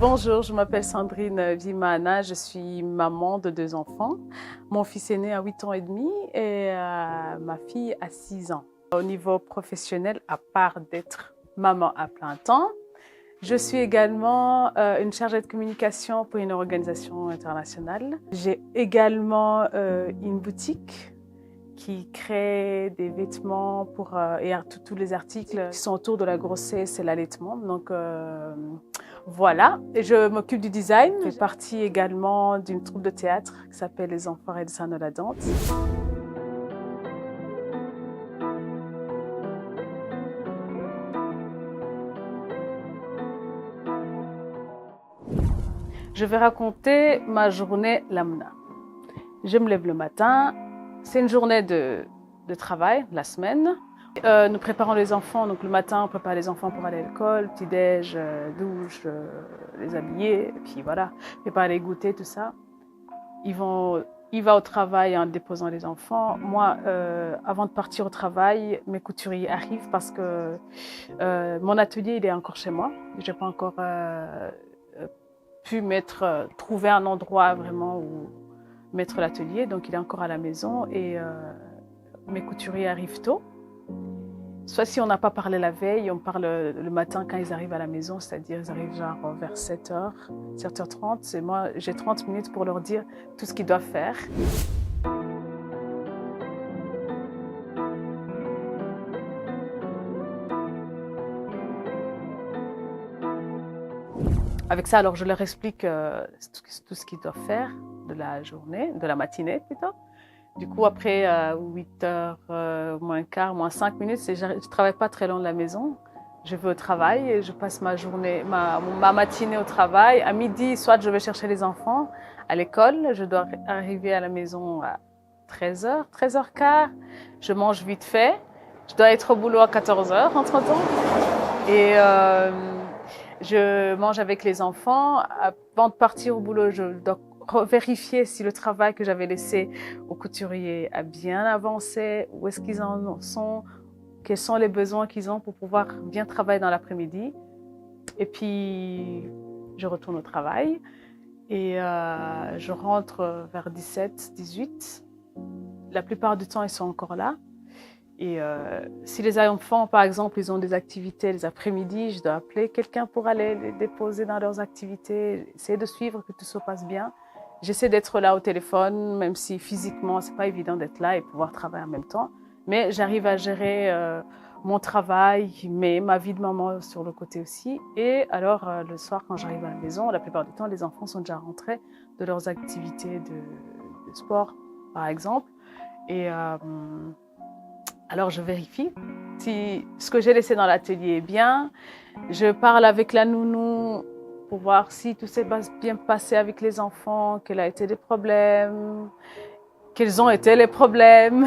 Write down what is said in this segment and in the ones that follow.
Bonjour, je m'appelle Sandrine Vimana, je suis maman de 2 enfants. Mon fils aîné a 8 ans et demi et ma fille a 6 ans. Au niveau professionnel, à part d'être maman à plein temps, je suis également une chargée de communication pour une organisation internationale. J'ai également une boutique qui crée des vêtements pour, et tous les articles qui sont autour de la grossesse et l'allaitement. Donc voilà, et je m'occupe du design. Je fais partie également d'une troupe de théâtre qui s'appelle Les Enfants Redessins de la Dante. Je vais raconter ma journée lambda. Je me lève le matin, c'est une journée de travail, la semaine. Nous préparons les enfants, donc le matin on prépare les enfants pour aller à l'école, petit-déj, douche, les habiller, et puis voilà, préparer les goûters, tout ça. Il va au travail en déposant les enfants. Moi, avant de partir au travail, mes couturiers arrivent parce que mon atelier il est encore chez moi. Je n'ai pas encore pu trouver un endroit vraiment où mettre l'atelier, donc il est encore à la maison et mes couturiers arrivent tôt. Soit si on n'a pas parlé la veille, on parle le matin quand ils arrivent à la maison, c'est-à-dire ils arrivent genre vers 7h, 7h30. Et moi, j'ai 30 minutes pour leur dire tout ce qu'ils doivent faire. Avec ça, alors je leur explique tout ce qu'ils doivent faire de la journée, de la matinée plutôt. Du coup, après 8h, moins quart, moins 5 minutes, je ne travaille pas très loin de la maison. Je vais au travail et je passe ma journée, ma matinée au travail. À midi, soit je vais chercher les enfants à l'école. Je dois arriver à la maison à 13h, 13h15. Je mange vite fait. Je dois être au boulot à 14h entre-temps. Et je mange avec les enfants. Avant de partir au boulot, je dois vérifier si le travail que j'avais laissé au couturier a bien avancé, où est-ce qu'ils en sont, quels sont les besoins qu'ils ont pour pouvoir bien travailler dans l'après-midi. Et puis, je retourne au travail et je rentre vers 17, 18. La plupart du temps, ils sont encore là. Et si les enfants, par exemple, ils ont des activités les après-midi, je dois appeler quelqu'un pour aller les déposer dans leurs activités, essayer de suivre que tout se passe bien. J'essaie d'être là au téléphone, même si physiquement, c'est pas évident d'être là et pouvoir travailler en même temps. Mais j'arrive à gérer mon travail, mais ma vie de maman sur le côté aussi. Et alors, le soir, quand j'arrive à la maison, la plupart du temps, les enfants sont déjà rentrés de leurs activités de sport, par exemple. Et alors, je vérifie si ce que j'ai laissé dans l'atelier est bien. Je parle avec la nounou pour voir si tout s'est bien passé avec les enfants, quels ont été les problèmes, quels ont été les problèmes.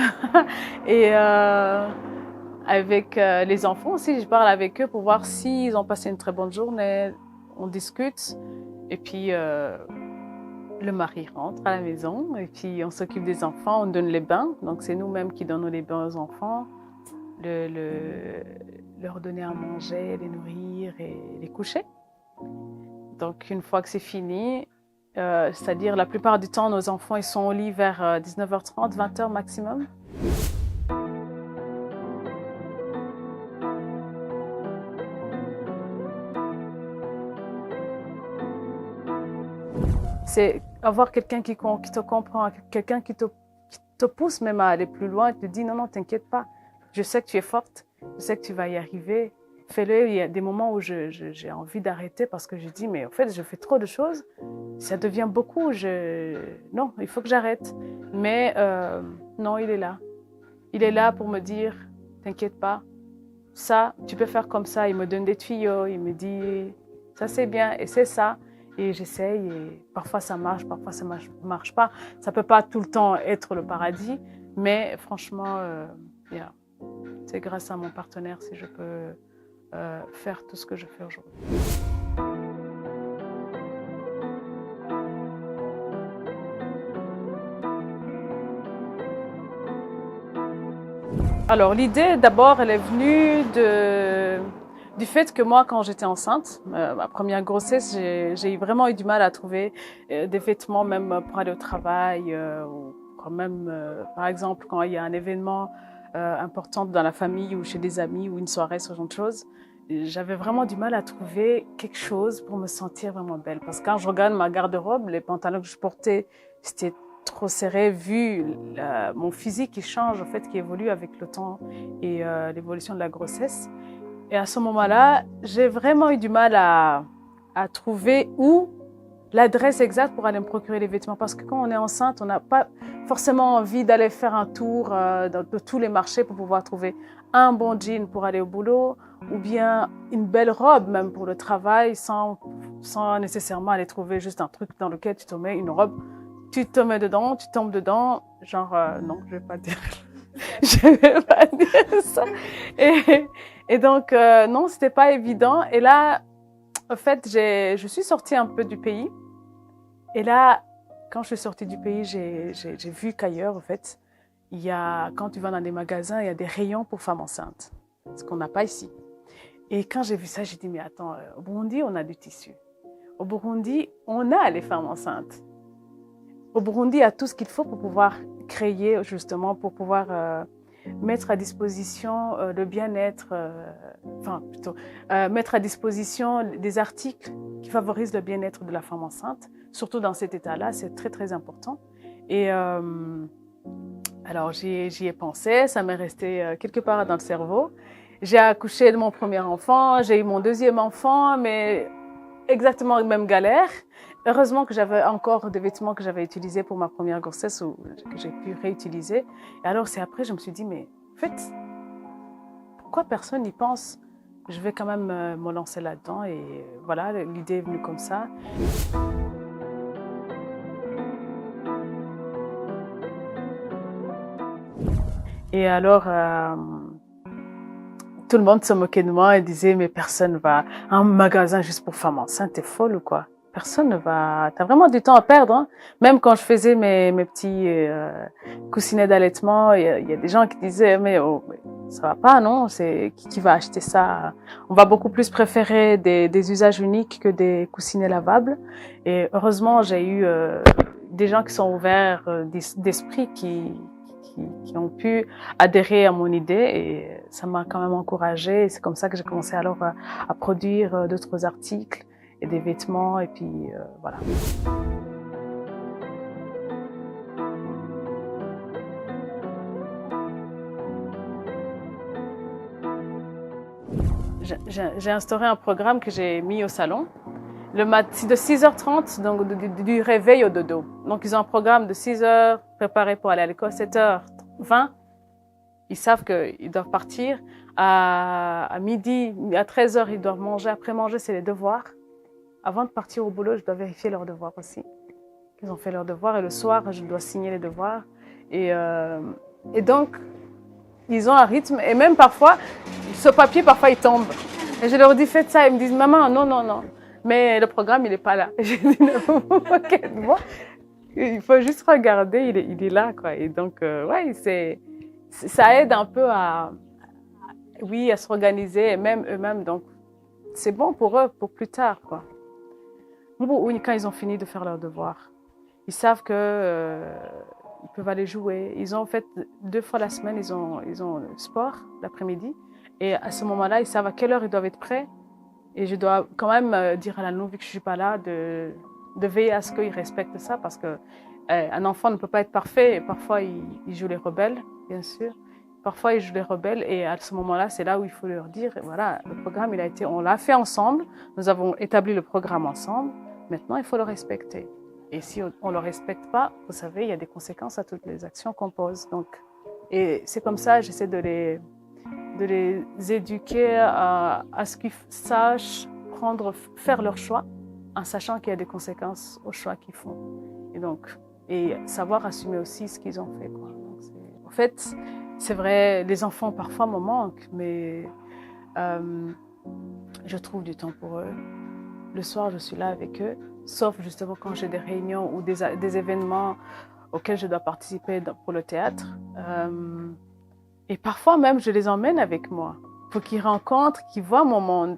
Et avec les enfants aussi, je parle avec eux pour voir s'ils ont passé une très bonne journée. On discute. Et puis, le mari rentre à la maison et puis on s'occupe des enfants, on donne les bains. Donc, c'est nous-mêmes qui donnons les bains aux enfants, leur donner à manger, les nourrir et les coucher. Donc, une fois que c'est fini, c'est-à-dire la plupart du temps, nos enfants ils sont au lit vers 19h30, 20h maximum. C'est avoir quelqu'un qui te comprend, quelqu'un qui te pousse même à aller plus loin et te dit non, non, t'inquiète pas, je sais que tu es forte, je sais que tu vas y arriver. Fais-le. Il y a des moments où j'ai envie d'arrêter parce que je dis mais en fait je fais trop de choses, ça devient beaucoup, non, il faut que j'arrête. Mais non, il est là. Il est là pour me dire t'inquiète pas, ça, tu peux faire comme ça. Il me donne des tuyaux, il me dit ça c'est bien et c'est ça. Et j'essaye et parfois ça marche, parfois ça marche pas. Ça peut pas tout le temps être le paradis, mais franchement, yeah. C'est grâce à mon partenaire si je peux faire tout ce que je fais aujourd'hui. Alors l'idée d'abord, elle est venue du fait que moi, quand j'étais enceinte, ma première grossesse, j'ai vraiment eu du mal à trouver des vêtements même pour aller au travail ou quand même, par exemple, quand il y a un événement important dans la famille ou chez des amis ou une soirée, ce genre de choses. J'avais vraiment du mal à trouver quelque chose pour me sentir vraiment belle. Parce que quand je regarde ma garde-robe, les pantalons que je portais, c'était trop serré vu mon physique qui change, en fait, qui évolue avec le temps et l'évolution de la grossesse. Et à ce moment-là, j'ai vraiment eu du mal à trouver où l'adresse exacte pour aller me procurer les vêtements. Parce que quand on est enceinte, on n'a pas forcément envie d'aller faire un tour de tous les marchés pour pouvoir trouver un bon jean pour aller au boulot ou bien une belle robe même pour le travail sans nécessairement aller trouver juste un truc dans lequel tu te mets une robe. Tu te mets dedans, tu tombes dedans, genre non, je vais pas dire, je vais pas dire ça. Et donc non, c'était pas évident. Et là, en fait, je suis sortie un peu du pays. Et là, quand je suis sortie du pays, j'ai vu qu'ailleurs, en fait, quand tu vas dans des magasins, il y a des rayons pour femmes enceintes, ce qu'on n'a pas ici. Et quand j'ai vu ça, j'ai dit, mais attends, au Burundi, on a du tissu. Au Burundi, on a les femmes enceintes. Au Burundi, il y a tout ce qu'il faut pour pouvoir créer, justement, pour pouvoir mettre à disposition le bien-être, mettre à disposition des articles qui favorisent le bien-être de la femme enceinte. Surtout dans cet état-là, c'est très, très important. Et alors, j'y ai pensé, ça m'est resté quelque part dans le cerveau. J'ai accouché de mon premier enfant, j'ai eu mon deuxième enfant, mais exactement la même galère. Heureusement que j'avais encore des vêtements que j'avais utilisés pour ma première grossesse ou que j'ai pu réutiliser. Et alors, c'est après, je me suis dit, mais en fait, pourquoi personne n'y pense? Je vais quand même me lancer là-dedans. Et voilà, l'idée est venue comme ça. Et alors, tout le monde se moquait de moi et disait, mais personne va à un magasin juste pour femmes enceintes, t'es folle ou quoi? Personne ne va, t'as vraiment du temps à perdre, hein. Même quand je faisais mes petits coussinets d'allaitement, il y a des gens qui disaient, mais ça va pas, non? C'est qui va acheter ça? On va beaucoup plus préférer des usages uniques que des coussinets lavables. Et heureusement, j'ai eu des gens qui sont ouverts d'esprit qui ont pu adhérer à mon idée et ça m'a quand même encouragée. Et c'est comme ça que j'ai commencé alors à produire d'autres articles et des vêtements et puis voilà. J'ai instauré un programme que j'ai mis au salon. C'est de 6h30, donc du réveil au dodo. Donc, ils ont un programme de 6h préparé pour aller à l'école, 7h20. Ils savent qu'ils doivent partir. À midi, à 13h, ils doivent manger. Après manger, c'est les devoirs. Avant de partir au boulot, je dois vérifier leurs devoirs aussi. Ils ont fait leurs devoirs. Et le soir, je dois signer les devoirs. Et donc, ils ont un rythme. Et même parfois, ce papier, parfois, il tombe. Et je leur dis, faites ça. Ils me disent, maman, non, non, non. Mais le programme, il n'est pas là. J'ai dit, ne vous moquez de moi. Il faut juste regarder, il est là, quoi. Et donc, ouais, ça aide un peu à s'organiser, et même eux-mêmes. Donc, c'est bon pour eux, pour plus tard, quoi. Quand ils ont fini de faire leurs devoirs, ils savent que ils peuvent aller jouer. Ils ont, en fait, 2 fois la semaine, ils ont le sport l'après-midi. Et à ce moment-là, ils savent à quelle heure ils doivent être prêts. Et je dois quand même dire à la nounou, vu que je ne suis pas là, de veiller à ce qu'ils respectent ça parce que un enfant ne peut pas être parfait. Et parfois, il joue les rebelles, bien sûr. Parfois, il joue les rebelles. Et à ce moment-là, c'est là où il faut leur dire, voilà, le programme, on l'a fait ensemble. Nous avons établi le programme ensemble. Maintenant, il faut le respecter. Et si on ne le respecte pas, vous savez, il y a des conséquences à toutes les actions qu'on pose. Donc, et c'est comme ça, j'essaie de les éduquer à ce qu'ils sachent faire leur choix en sachant qu'il y a des conséquences aux choix qu'ils font. Et savoir assumer aussi ce qu'ils ont fait, quoi. Donc, en fait, c'est vrai, les enfants parfois me manquent, mais je trouve du temps pour eux. Le soir, je suis là avec eux, sauf justement quand j'ai des réunions ou des événements auxquels je dois participer pour le théâtre. Et parfois même, je les emmène avec moi. pour qu'il rencontre, qu'il voit mon monde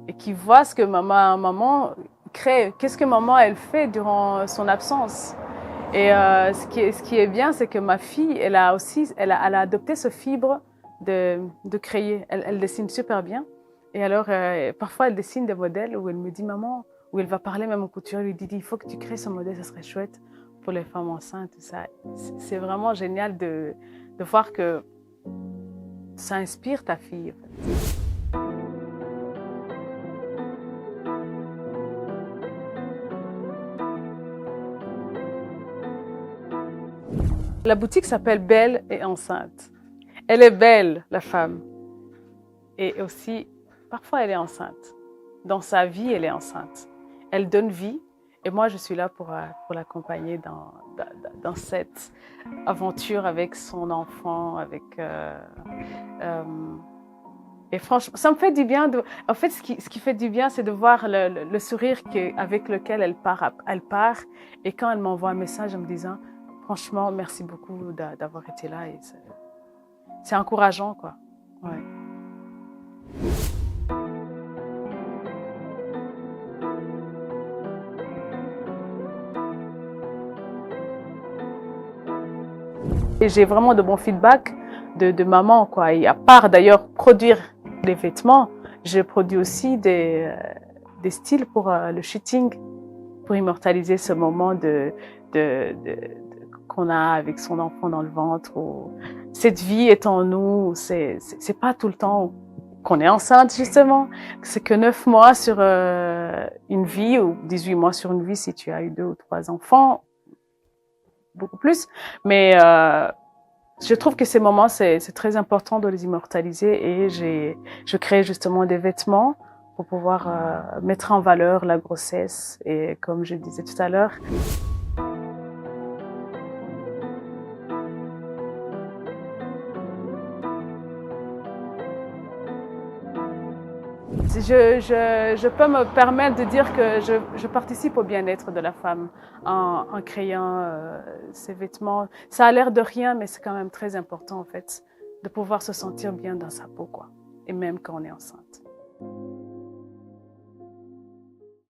et qu'il voit ce que maman crée, qu'est-ce que maman elle fait durant son absence. Et ce qui est bien, c'est que ma fille, elle a adopté ce fibre de créer. Elle dessine super bien. Et alors, parfois, elle dessine des modèles où elle me dit, maman, où elle va parler même au couturier, elle lui dit, il faut que tu crées ce modèle, ça serait chouette pour les femmes enceintes, tout ça. C'est vraiment génial de voir que ça inspire ta fille. La boutique s'appelle Belle et enceinte. Elle est belle, la femme. Et aussi, parfois, elle est enceinte. Dans sa vie, elle est enceinte. Elle donne vie. Et moi, je suis là pour l'accompagner dans cette aventure avec son enfant, et franchement, ça me fait du bien. En fait, ce qui fait du bien, c'est de voir le sourire avec lequel elle part. Et quand elle m'envoie un message en me disant, franchement, merci beaucoup d'avoir été là. Et c'est encourageant, quoi. Ouais. Et j'ai vraiment de bons feedbacks de maman, quoi. Et à part d'ailleurs produire des vêtements, je produis aussi des styles pour le shooting, pour immortaliser ce moment qu'on a avec son enfant dans le ventre. Où cette vie est en nous. C'est pas tout le temps qu'on est enceinte, justement. C'est que 9 mois sur une vie, ou 18 mois sur une vie si tu as eu 2 ou 3 enfants, beaucoup plus. Mais je trouve que ces moments, c'est très important de les immortaliser, et je crée justement des vêtements pour pouvoir mettre en valeur la grossesse. Et comme je disais tout à l'heure, je peux me permettre de dire que je participe au bien-être de la femme en créant ces vêtements. Ça a l'air de rien, mais c'est quand même très important, en fait, de pouvoir se sentir bien dans sa peau, quoi. Et même quand on est enceinte.